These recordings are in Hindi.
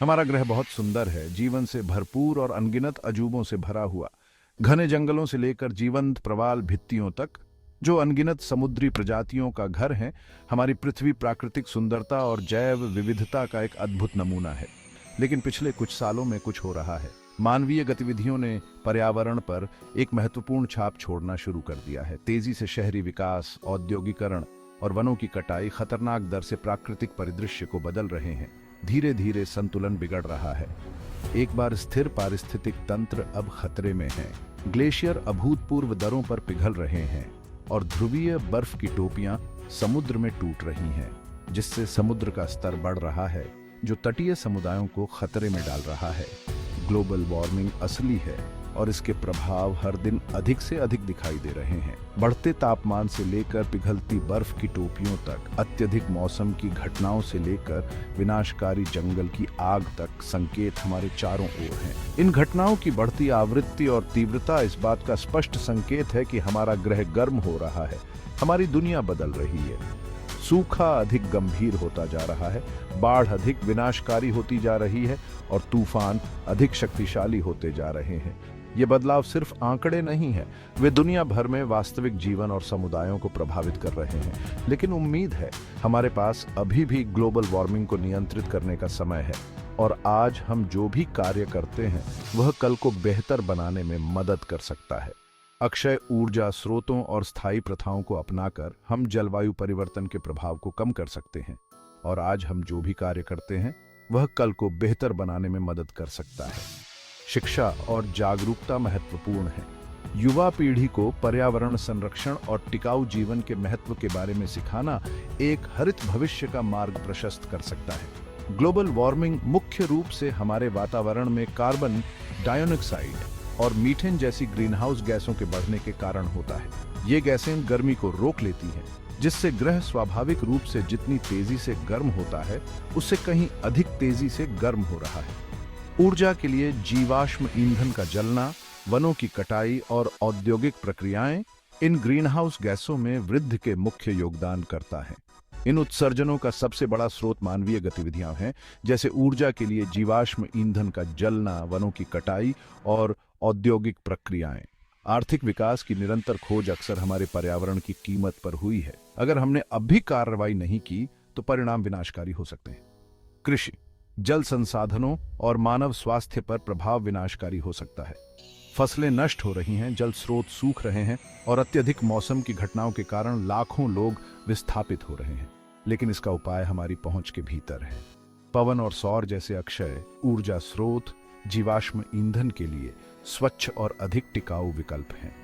हमारा ग्रह बहुत सुंदर है, जीवन से भरपूर और अनगिनत अजूबों से भरा हुआ। घने जंगलों से लेकर जीवंत प्रवाल भित्तियों तक, जो अनगिनत समुद्री प्रजातियों का घर है, हमारी पृथ्वी प्राकृतिक सुंदरता और जैव विविधता का एक अद्भुत नमूना है। लेकिन पिछले कुछ सालों में कुछ हो रहा है। मानवीय गतिविधियों ने पर्यावरण पर एक महत्वपूर्ण छाप छोड़ना शुरू कर दिया है। तेजी से शहरी विकास, औद्योगिकरण और वनों की कटाई खतरनाक दर से प्राकृतिक परिदृश्य को बदल रहे हैं। धीरे धीरे संतुलन बिगड़ रहा है। एक बार स्थिर पारिस्थितिक तंत्र अब खतरे में है। ग्लेशियर अभूतपूर्व दरों पर पिघल रहे हैं और ध्रुवीय बर्फ की टोपियां समुद्र में टूट रही हैं, जिससे समुद्र का स्तर बढ़ रहा है, जो तटीय समुदायों को खतरे में डाल रहा है। ग्लोबल वार्मिंग असली है और इसके प्रभाव हर दिन अधिक से अधिक दिखाई दे रहे हैं। बढ़ते तापमान से लेकर पिघलती बर्फ की टोपियों तक, अत्यधिक मौसम की घटनाओं से लेकर विनाशकारी जंगल की आग तक, संकेत हमारे चारों ओर हैं। इन घटनाओं की बढ़ती आवृत्ति और तीव्रता इस बात का स्पष्ट संकेत है कि हमारा ग्रह गर्म हो रहा है, हमारी दुनिया बदल रही है। सूखा अधिक गंभीर होता जा रहा है, बाढ़ अधिक विनाशकारी होती जा रही है और तूफान अधिक शक्तिशाली होते जा रहे हैं। ये बदलाव सिर्फ आंकड़े नहीं है, वे दुनिया भर में वास्तविक जीवन और समुदायों को प्रभावित कर रहे हैं। लेकिन उम्मीद है, हमारे पास अभी भी ग्लोबल वार्मिंग को नियंत्रित करने का समय है और आज हम जो भी कार्य करते हैं वह कल को बेहतर बनाने में मदद कर सकता है। अक्षय ऊर्जा स्रोतों और स्थायी प्रथाओं को अपनाकर हम जलवायु परिवर्तन के प्रभाव को कम कर सकते हैं और आज हम जो भी कार्य करते हैं वह कल को बेहतर बनाने में मदद कर सकता है। शिक्षा और जागरूकता महत्वपूर्ण है। युवा पीढ़ी को पर्यावरण संरक्षण और टिकाऊ जीवन के महत्व के बारे में सिखाना एक हरित भविष्य का मार्ग प्रशस्त कर सकता है। ग्लोबल वार्मिंग मुख्य रूप से हमारे वातावरण में कार्बन डाइऑक्साइड और मीथेन जैसी ग्रीनहाउस गैसों के बढ़ने के कारण होता है। ये गैसें गर्मी को रोक लेती हैं, जिससे ग्रह स्वाभाविक रूप से जितनी तेजी से गर्म होता है उससे कहीं अधिक तेजी से गर्म हो रहा है। ऊर्जा के लिए जीवाश्म ईंधन का जलना, वनों की कटाई और औद्योगिक प्रक्रियाएं इन ग्रीनहाउस गैसों में वृद्धि के मुख्य योगदान करता है। इन उत्सर्जनों का सबसे बड़ा स्रोत मानवीय गतिविधियां हैं, जैसे ऊर्जा के लिए जीवाश्म ईंधन का जलना, वनों की कटाई और औद्योगिक प्रक्रियाएं। आर्थिक विकास की निरंतर खोज अक्सर हमारे पर्यावरण की कीमत पर हुई है। अगर हमने अब भी कार्रवाई नहीं की तो परिणाम विनाशकारी हो सकते हैं। कृषि, जल संसाधनों और मानव स्वास्थ्य पर प्रभाव विनाशकारी हो सकता है। फसलें नष्ट हो रही हैं, जल स्रोत सूख रहे हैं और अत्यधिक मौसम की घटनाओं के कारण लाखों लोग विस्थापित हो रहे हैं। लेकिन इसका उपाय हमारी पहुंच के भीतर है। पवन और सौर जैसे अक्षय ऊर्जा स्रोत जीवाश्म ईंधन के लिए स्वच्छ और अधिक टिकाऊ विकल्प हैं।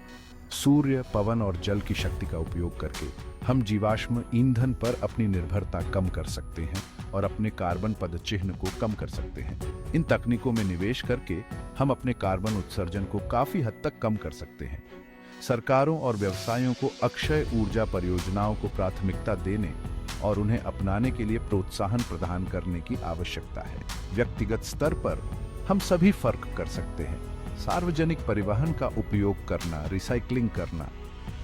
सूर्य, पवन और जल की शक्ति का उपयोग करके हम जीवाश्म ईंधन पर अपनी निर्भरता कम कर सकते हैं और अपने कार्बन पदचिह्न को कम कर सकते हैं। इन तकनीकों में निवेश करके हम अपने कार्बन उत्सर्जन को काफी हद तक कम कर सकते हैं। सरकारों और व्यवसायों को अक्षय ऊर्जा परियोजनाओं को प्राथमिकता देने और उन्हें अपनाने के लिए प्रोत्साहन प्रदान करने की आवश्यकता है। व्यक्तिगत स्तर पर हम सभी फर्क कर सकते हैं। सार्वजनिक परिवहन का उपयोग करना, रिसाइकलिंग करना,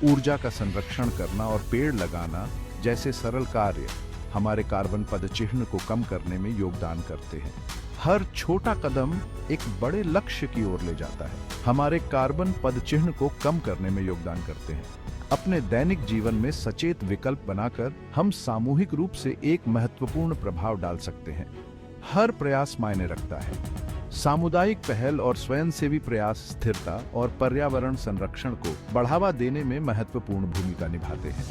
ऊर्जा का संरक्षण करना और पेड़ लगाना जैसे सरल कार्य हमारे कार्बन पदचिह्न को कम करने में योगदान करते हैं। हर छोटा कदम एक बड़े लक्ष्य की ओर ले जाता है, हमारे कार्बन पदचिह्न को कम करने में योगदान करते हैं। अपने दैनिक जीवन में सचेत विकल्प बनाकर हम सामूहिक रूप से एक महत्वपूर्ण प्रभाव डाल सकते हैं। हर प्रयास मायने रखता है। सामुदायिक पहल और स्वयंसेवी प्रयास स्थिरता और पर्यावरण संरक्षण को बढ़ावा देने में महत्वपूर्ण भूमिका निभाते हैं।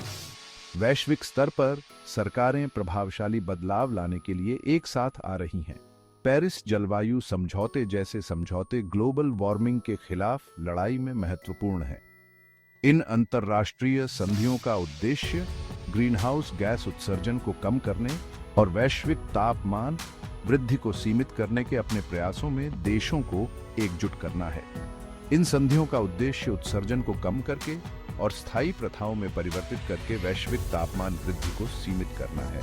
वैश्विक स्तर पर सरकारें प्रभावशाली बदलाव लाने के लिए एक साथ आ रही हैं। पेरिस जलवायु समझौते जैसे समझौते ग्लोबल वार्मिंग के खिलाफ लड़ाई में महत्वपूर्ण हैं। इन अंतर्राष्ट्रीय संधियों का उद्देश्य ग्रीनहाउस गैस उत्सर्जन को कम करने और वैश्विक तापमान वृद्धि को सीमित करने के अपने प्रयासों में देशों को एकजुट करना है। इन संधियों का उद्देश्य उत्सर्जन को कम करके और स्थायी प्रथाओं में परिवर्तित करके वैश्विक तापमान वृद्धि को सीमित करना है।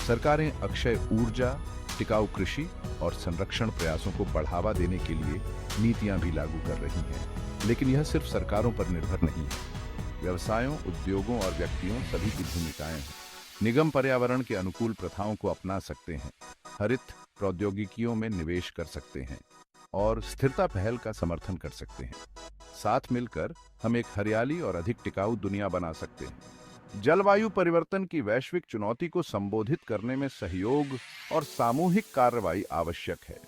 सरकारें अक्षय ऊर्जा, टिकाऊ कृषि और संरक्षण प्रयासों को बढ़ावा देने के लिए नीतियां भी लागू कर रही हैं। लेकिन यह सिर्फ सरकारों पर निर्भर नहीं है। व्यवसायों, उद्योगों और व्यक्तियों सभी की भूमिकाएं हैं। निगम पर्यावरण के अनुकूल प्रथाओं को अपना सकते हैं। हरित प्रौद्योगिकियों में निवेश कर सकते हैं और स्थिरता पहल का समर्थन कर सकते हैं। साथ मिलकर हम एक हरियाली और अधिक टिकाऊ दुनिया बना सकते हैं। जलवायु परिवर्तन की वैश्विक चुनौती को संबोधित करने में सहयोग और सामूहिक कार्रवाई आवश्यक है।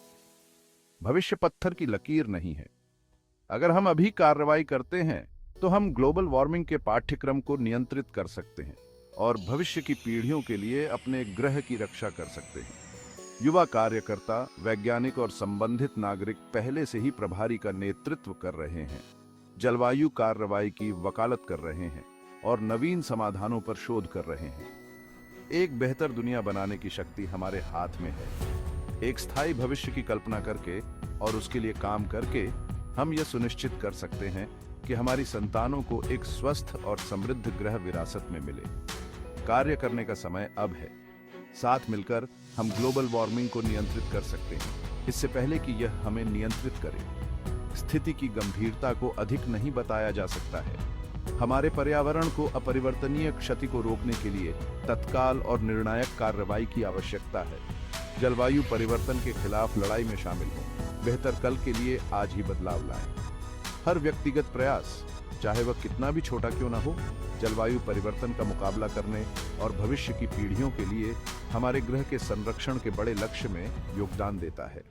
भविष्य पत्थर की लकीर नहीं है। अगर हम अभी कार्रवाई करते हैं तो हम ग्लोबल वार्मिंग के पाठ्यक्रम को नियंत्रित कर सकते हैं और भविष्य की पीढ़ियों के लिए अपने ग्रह की रक्षा कर सकते हैं। युवा कार्यकर्ता, वैज्ञानिक और संबंधित नागरिक पहले से ही प्रभारी का नेतृत्व कर रहे हैं, जलवायु कार्रवाई की वकालत कर रहे हैं और नवीन समाधानों पर शोध कर रहे हैं। एक बेहतर दुनिया बनाने की शक्ति हमारे हाथ में है। एक स्थायी भविष्य की कल्पना करके और उसके लिए काम करके हम यह सुनिश्चित कर सकते हैं कि हमारी संतानों को एक स्वस्थ और समृद्ध ग्रह विरासत में मिले। कार्य करने का समय अब है। साथ मिलकर हम ग्लोबल वार्मिंग को नियंत्रित कर सकते हैं, इससे पहले कि यह हमें नियंत्रित करे। स्थिति की गंभीरता को अधिक नहीं बताया जा सकता है। हमारे पर्यावरण को अपरिवर्तनीय क्षति को रोकने के लिए तत्काल और निर्णायक कार्रवाई की आवश्यकता है। जलवायु परिवर्तन के खिलाफ लड़ाई में शामिल हों। बेहतर कल के लिए आज ही बदलाव लाएं। हर व्यक्तिगत प्रयास, चाहे वह कितना भी छोटा क्यों ना हो, जलवायु परिवर्तन का मुकाबला करने और भविष्य की पीढ़ियों के लिए हमारे ग्रह के संरक्षण के बड़े लक्ष्य में योगदान देता है।